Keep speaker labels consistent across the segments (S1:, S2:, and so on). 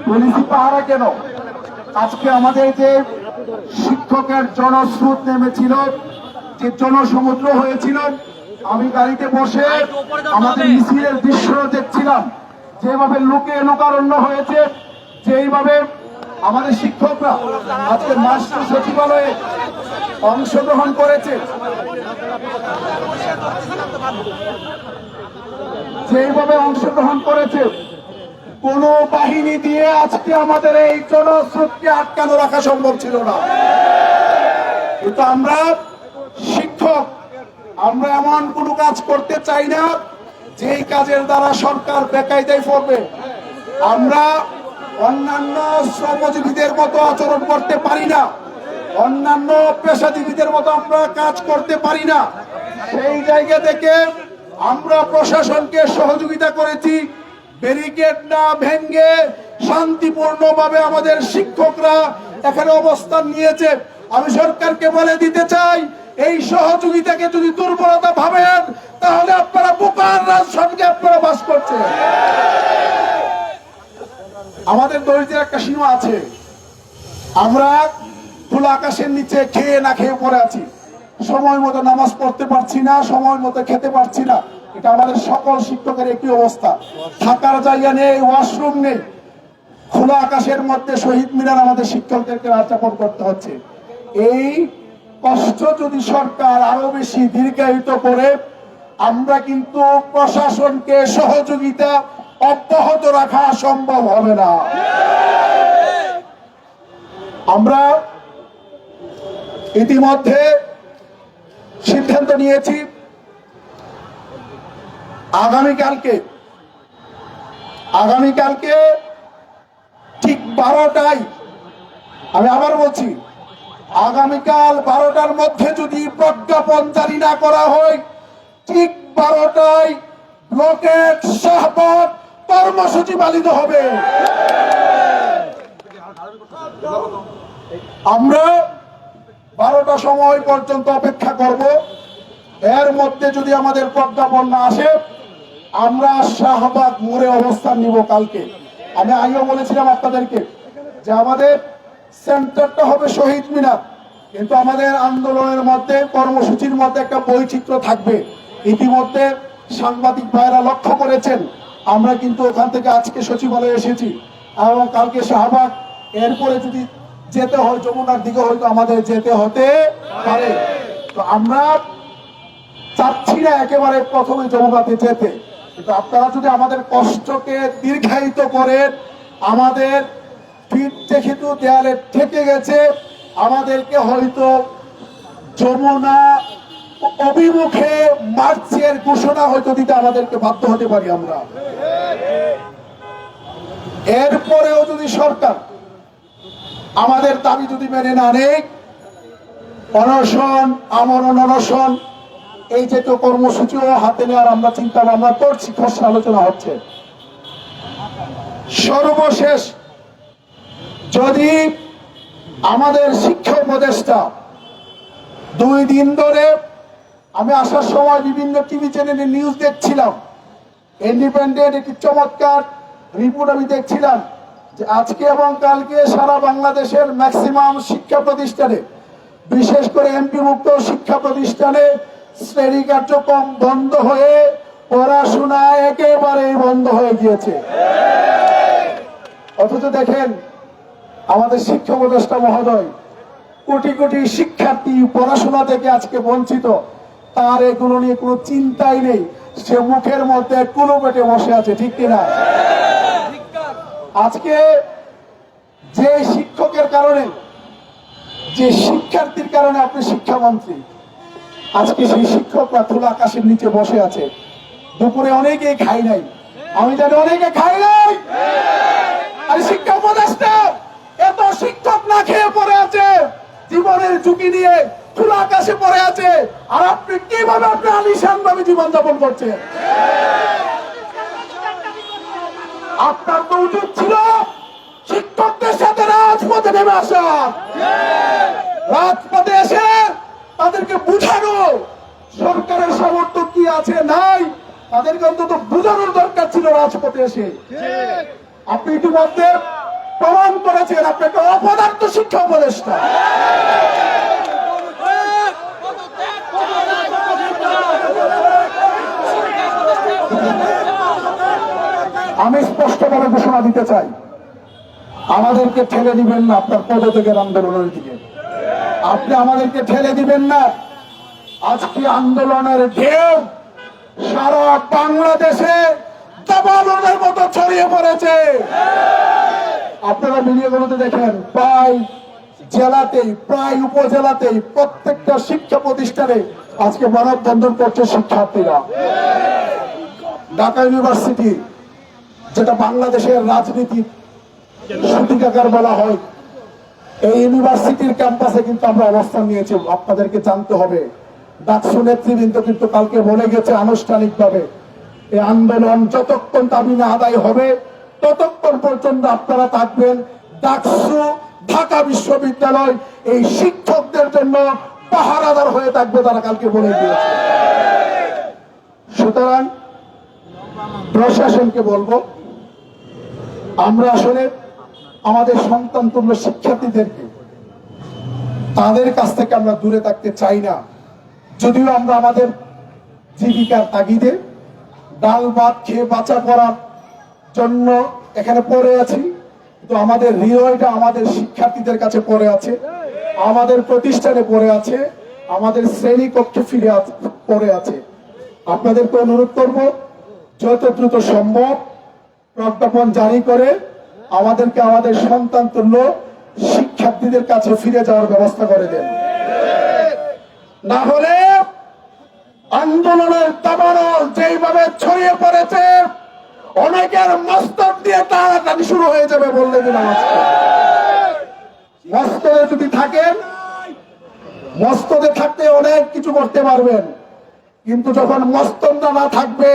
S1: পুলিশি পাহারা কেন? আজকে আমাদের যে শিক্ষকের জনস্রোত নেমেছিল, যে জনসমুদ্র হয়েছিল, আমি গাড়িতে বসে আমাদের মিছিলের দৃশ্য দেখছিলাম, যেভাবে লোকে লোকারণ্য হয়েছে, যেইভাবে আমাদের শিক্ষকরা আজকে মাস্টার সচিবালয়ে অংশগ্রহণ করেছে, যেইভাবে অংশগ্রহণ করেছে, কোন বাহিনী দিয়ে আজকে আমাদের এই জনস্রোতকে আটকানো রাখা সম্ভব ছিল না। কিন্তু আমরা শিক্ষক, আমরা এমন কোন কাজ করতে চাই না যেই কাজের দ্বারা সরকার বেকায়দায় পড়বে। আমরা অন্যান্য শ্রমজীবীদের মতো আচরণ করতে পারি না, অন্যান্য পেশাজীবীদের মতো আমরা কাজ করতে পারি না। সেই জায়গা থেকে আমরা প্রশাসনকে সহযোগিতা করেছি, ব্যারিকেড না ভেঙে শান্তিপূর্ণভাবে আমাদের শিক্ষকরা এখানে অবস্থান নিয়েছে। আমি সরকারকে বলে দিতে চাই, এই সহযোগিতাকে যদি দুর্বলতা ভাবেন তাহলে আপনারা বোকার রাজসংঘে আপনারা বাস করছেন। আমাদের দরিদ্রের একটা সীমা আছে। আমরা খোলা আকাশের নিচে খেয়ে না খেয়ে পড়ে আছি, সময় মতো নামাজ পড়তে পারছি না, সময় মতো খেতে পারছি না। এটা আমাদের সকল শিক্ষকের একই অবস্থা। থাকার জায়গা নেই, ওয়াশরুম নেই। খোলা আকাশের মধ্যে শহীদ মিনার আমাদের শিক্ষকদেরকে যাপন করতে হচ্ছে। এই কষ্ট যদি সরকার আরো বেশি দীর্ঘায়িত করে, আমরা কিন্তু প্রশাসনকে সহযোগিতা অব্যাহত রাখা সম্ভব হবে না। আমরা ইতিমধ্যে সিদ্ধান্ত নিয়েছি, আগামীকালকে ঠিক 12টায়, আমি আবার বলছি, আগামীকাল 12টার মধ্যে যদি প্রজ্ঞাপন জারি না করা হয়, ঠিক 12টায় ব্লকেট শাহবাগ কর্মসূচি পালিত হবে। আমরা 12টা সময় পর্যন্ত অপেক্ষা করব। এর মধ্যে যদি আমাদের প্রজ্ঞাপন না আসে, আমরা শাহবাগ মোড়ে অবস্থান নিব কালকে। আমি আগেও বলেছিলাম আপনাদেরকে যে আমাদের সেন্টারটা হবে শহীদ মিনার, কিন্তু আমাদের আন্দোলনের মধ্যে, কর্মসূচির মধ্যে একটা বৈচিত্র্য থাকবে। ইতিমধ্যে সাংবাদিক ভাইরা লক্ষ্য করেছেন, আমরা কিন্তু ওখান থেকে আজকে সচিবালয়ে এসেছি এবং কালকে শাহবাগ, এরপরে যদি যেতে হয় যমুনার দিকে হয়তো আমাদের যেতে হতে পারে। তো আমরা চাচ্ছি না একেবারে প্রথমে যমুনাতে যেতে, কিন্তু আপনারা যদি আমাদের কষ্টকে দীর্ঘায়িত করেন, আমাদের পিঠ যেহেতু দেয়ালে ঠেকে গেছে, আমাদেরকে হয়তো যমুনা অভিমুখে মার্চের ঘোষণা হয়তো দিতে আমাদেরকে বাধ্য হতে পারি আমরা। এরপরেও যদি সরকার আমাদের দাবি যদি মেনে না নেয়, অনশন, আমরণ অনশন, এই যে তো কর্মসূচিও হাতে নেওয়ার আমরা চিন্তা ভাবনা করছি, খসড়া আলোচনা হচ্ছে। সর্বশেষ যদি আমাদের শিক্ষা উপদেষ্টা 2 দিন ধরে, আমি আসার সময় বিভিন্ন টিভি চ্যানেলে নিউজ দেখছিলাম, ইন্ডিপেন্ডেন্ট একটি চমৎকার রিপোর্ট আমি দেখছিলাম যে আজকে এবং কালকে সারা বাংলাদেশের ম্যাক্সিমাম শিক্ষা প্রতিষ্ঠানে, বিশেষ করে এমপি মুক্ত শিক্ষা প্রতিষ্ঠানে শ্রেণী কার্যক্রম বন্ধ হয়ে পড়াশোনা একেবারেই বন্ধ হয়ে গিয়েছে। অথচ দেখেন আমাদের শিক্ষা উপদেষ্টা মহোদয়, কোটি কোটি শিক্ষার্থী পড়াশোনা থেকে আজকে বঞ্চিত, তার এগুলো নিয়ে কোনো চিন্তাই নেই। সে মুখের মধ্যে কুলো পেটে বসে আছে, ঠিক কিনা? আজকে যে শিক্ষকের কারণে, যে শিক্ষার্থীর কারণে আপনি শিক্ষামন্ত্রী, আজকে সেই শিক্ষকরা খোলা আকাশের নিচে বসে আছে। দুপুরে অনেকে খাই নাই, আমি জানি অনেকে খাই নাই। আর শিক্ষা উপদেষ্টা এত শিক্ষক না খেয়ে পড়ে আছে, জীবনের ঝুঁকি নিয়ে খোলা আকাশে পড়ে আছে, আর আপনি কিভাবে আপনি আলিশান ভাবে জীবনযাপন করছেন? আপনার তো উচিত ছিল শিক্ষকদের সাথে রাজপথে নেমে আসা, রাজপথে এসে তাদেরকে বুঝানো সরকারের সামর্থ্য কি আছে নাই, তাদেরকে অন্তত বুঝানোর দরকার ছিল রাজপথে এসে। আপনি ইতিমধ্যে প্রমাণ করেছেন আপনি একটা অপদার্থ শিক্ষা উপদেষ্টা। আমি স্পষ্টভাবে ঘোষণা দিতে চাই, আমাদেরকে ঠেলে দিবেন না আপনার পদত্যাগের আন্দোলনের দিকে। আপনি আমাদেরকে ঠেলে দিবেন না। আজকে আন্দোলনের ঢেউ সারা বাংলাদেশে দাবানলের মতো ছড়িয়ে পড়েছে। আপনারা মিডিয়াগুলোতে দেখেন, প্রায় জেলাতেই, প্রায় উপজেলাতেই, প্রত্যেকটা শিক্ষা প্রতিষ্ঠানে আজকে মানববন্ধন করছে শিক্ষার্থীরা। ঢাকা ইউনিভার্সিটি, যেটা বাংলাদেশের রাজনীতির সূতিকাগার বলা হয়, এই ইউনিভার্সিটির ক্যাম্পাসে কিন্তু আমরা অবস্থান নিয়েছি। আপনাদেরকে জানতে হবে, ডাকসু নেতৃবৃন্দ কিন্তু কালকে বলে গেছে আনুষ্ঠানিকভাবে, এই আন্দোলন যতক্ষণ দাবি না আদায় হবে ততক্ষণ পর্যন্ত আপনারা থাকবেন। ডাকসু, ঢাকা বিশ্ববিদ্যালয় এই শিক্ষকদের জন্য পাহারাদার হয়ে থাকবে, তারা কালকে বলে দিয়েছে। সুতরাং প্রশাসনকে বলবো, আমরা আসলে আমাদের সন্তান তুল্য শিক্ষার্থীদেরকে তাদের কাছ থেকে আমরা দূরে থাকতে চাই না। যদিও আমরা আমাদের জীবিকার তাগিদে ডাল ভাত খেয়ে বাঁচা করার জন্য এখানে পড়ে আছি, তো আমাদের হৃদয়টা আমাদের শিক্ষার্থীদের কাছে পড়ে আছে, আমাদের প্রতিষ্ঠানে পড়ে আছে, আমাদের শ্রেণী কক্ষে ফিরে পড়ে আছে। আপনাদেরকে অনুরোধ করব, যত দ্রুত সম্ভব প্রজ্ঞাপন জারি করে আমাদেরকে আমাদের সন্তান তুল্য শিক্ষার্থীদের কাছে ফিরে যাওয়ার ব্যবস্থা করে দেন। না হলে আন্দোলনের দাবানল যেইভাবে ছড়িয়ে পড়েছে, অনেকের মস্তক দিয়ে টানাটানি শুরু হয়ে যাবে বললে দিলাম। মস্তকে যদি থাকেন, মস্তকে থাকতে অনেক কিছু করতে পারবেন, কিন্তু যখন মস্তকটা না থাকবে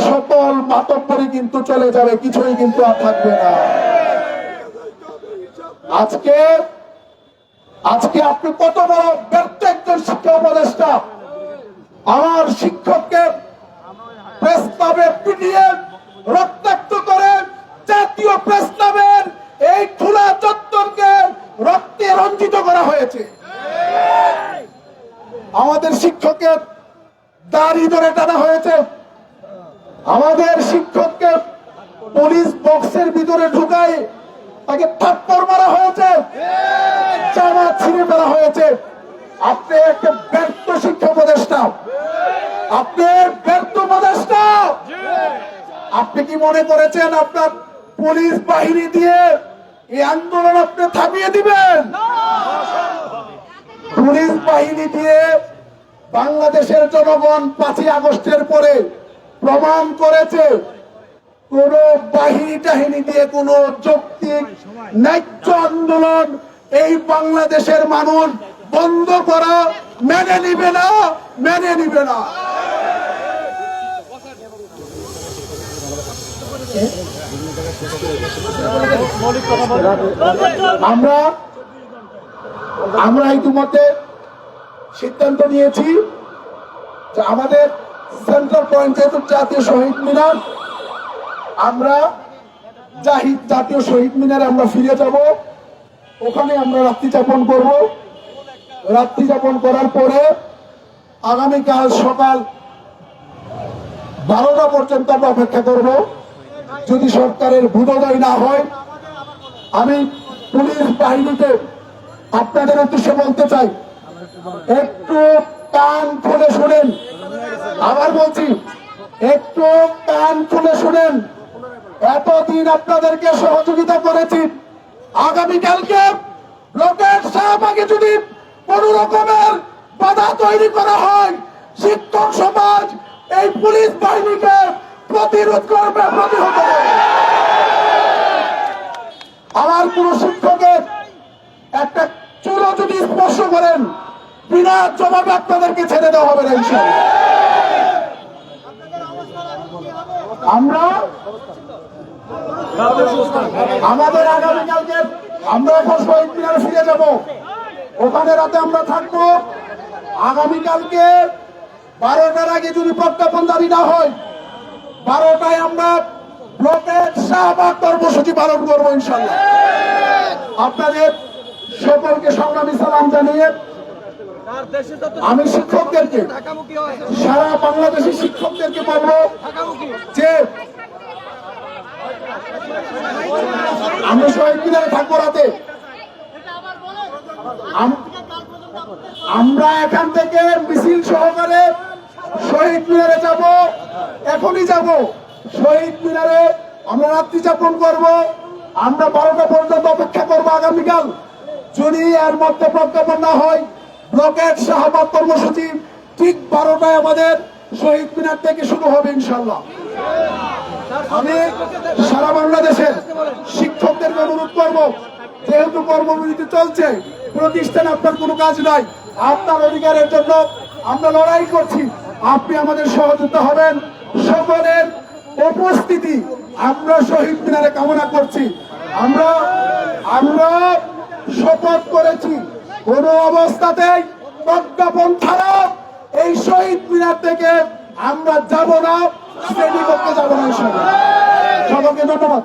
S1: সকল মাতব্বরি কিন্তু চলে যাবে, কিছুই কিন্তু আর থাকবে না। আজকে আপনি কত বড় ব্যর্থ একজন শিক্ষা উপদেষ্টা। আমার শিক্ষককে প্রেস ক্লাবে পিটিয়ে রক্তাক্ত করে জাতীয় প্রেস ক্লাবের এই খোলা চত্বরকে রক্তে রঞ্জিত করা হয়েছে। আমাদের শিক্ষকের দাড়ি ধরে টানা হয়েছে, আমাদের শিক্ষককে পুলিশ বক্সের ভিতরে ঢুকায় তাকে থাপ্পড় মারা হয়েছে, জামা ছিঁড়ে ফেলা হয়েছে। আপনি একটা ব্যর্থ শিক্ষা উপদেষ্টা, আপনি ব্যর্থ উপদেষ্টা। আপনি কি মনে করেছেন আপনার পুলিশ বাহিনী দিয়ে এই আন্দোলন আপনি থামিয়ে দিবেন? পুলিশ বাহিনী দিয়ে বাংলাদেশের জনগণ 5ই আগস্টের পরে প্রমাণ করেছে, কোন বাহিনী টাহিনী দিয়ে কোন যৌক্তিক ন্যায্য আন্দোলন এই বাংলাদেশের মানুষ বন্ধ করা মেনে নিবে না, মেনে নিবে না। আমরা ইতিমধ্যে সিদ্ধান্ত নিয়েছি যে আমাদের সেন্ট্রাল পয়েন্ট যেহেতু জাতীয় শহীদ মিনার, আমরা জাতীয় শহীদ মিনারে আমরা ফিরে যাব, ওখানে আমরা রাত্রি যাপন করব। রাত্রি যাপন করার পরে আগামীকাল সকাল 12টা পর্যন্ত আমরা অপেক্ষা করব। যদি সরকারের বোধোদয় না হয়, আমি পুলিশ বাহিনীকে আপনাদের উদ্দেশ্যে বলতে চাই, একটু কান খুলে শুনেন। আবার বলছি, একটু কান খুলে শুনেন। এতদিন আপনাদেরকে সহযোগিতা করেছি, আগামীকালকে রকেট শাহবাগে যদি কোন রকমের বাধা তৈরি করা হয়, শিক্ষক সমাজ এই পুলিশ বাহিনীকে প্রতিরোধ করবে, প্রতিহত করবে। আমার কোন শিক্ষকের একটা চুলো যদি স্পর্শ করেন, বিনা জবাবে আপনাদেরকে ছেড়ে দেওয়া হবে না ইনশাআল্লাহ। আমরা আমাদের আগামীকালকে আমরা এখন শহীদ মিনারে ফিরে যাব, ওখানে রাতে আমরা থাকবো। আগামীকালকে 12টার আগে যদি প্রজ্ঞাপন জারি না হয়, 12টায় আমরা ব্লকের শাহবাগ কর্মসূচি পালন করবো ইনশাল্লাহ। আপনাদের সকলকে সংগ্রামী সালাম জানিয়ে আমি শিক্ষকদেরকে, সারা বাংলাদেশের শিক্ষকদেরকে বলবো যে আমরা শহীদ মিনারে থাকবো রাতে। আমরা এখান থেকে মিছিল সহকারে শহীদ মিনারে যাব, এখনই যাব। শহীদ মিনারে আমরা রাত্রি যাপন করব। আমরা 12টা পর্যন্ত অপেক্ষা করবো আগামীকাল। যদি এর মধ্যে প্রজ্ঞাপন না হয়, ব্লকের শাহবাগ কর্মসূচি ঠিক 12টায় আমাদের শহীদ মিনার থেকে শুরু হবে ইনশাল্লাহ। আমি সারা বাংলাদেশের শিক্ষকদেরকে অনুরোধ করব, যেহেতু কর্মবিরতি চলছে, প্রতিষ্ঠানে আপনার কোনো কাজ নাই, আপনার অধিকারের জন্য আমরা লড়াই করছি, আপনি আমাদের সহযোগিতা হবেন। সকলের উপস্থিতি আমরা শহীদ মিনারে কামনা করছি। আমরা শপথ করেছি কোন অবস্থাতেই প্রজ্ঞাপন ছাড়া এই শহীদ মিনার থেকে আমরা যাব না, শ্রেণীকক্ষে যাব না। সকলকে ধন্যবাদ।